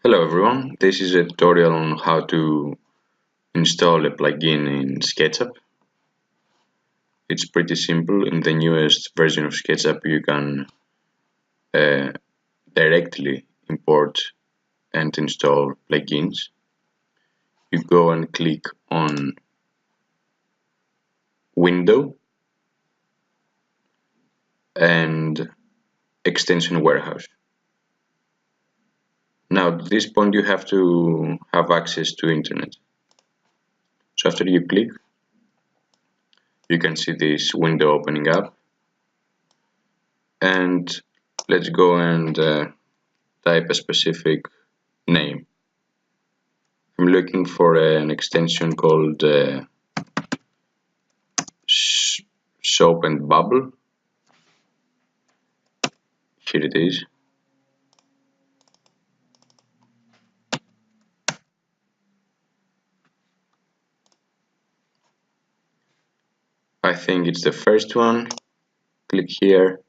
Hello everyone, this is a tutorial on how to install a plugin in Sketchup. It's pretty simple. In the newest version of Sketchup you can uh, directly import and install plugins. You go and click on Window and Extension Warehouse. Now at this point you have to have access to internet. So after you click, you can see this window opening up, and let's go and type a specific name. I'm looking for an extension called Soap and Bubble. Here it is. I think it's the first one. Click here.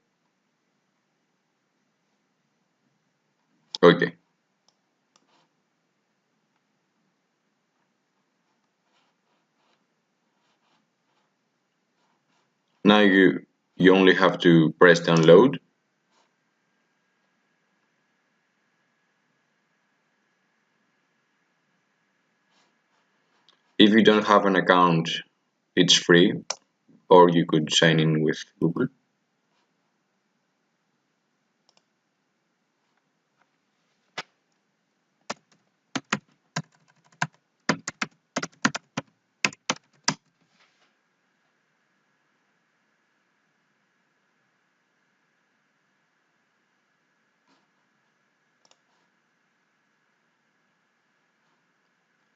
Okay. Now you only have to press download. If you don't have an account, it's free, or you could sign in with Google.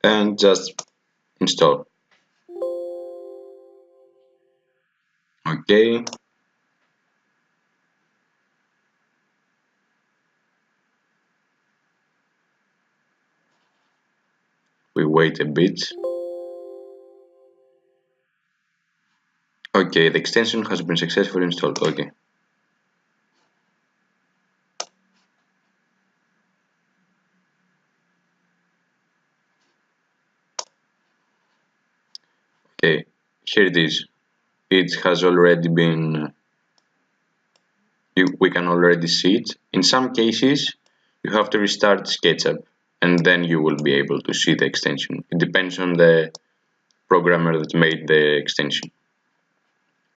And just install. Okay. We wait a bit. Okay, the extension has been successfully installed. Okay. Okay, here it is. It has already been, we can already see it. In some cases, you have to restart SketchUp and then you will be able to see the extension. It depends on the programmer that made the extension.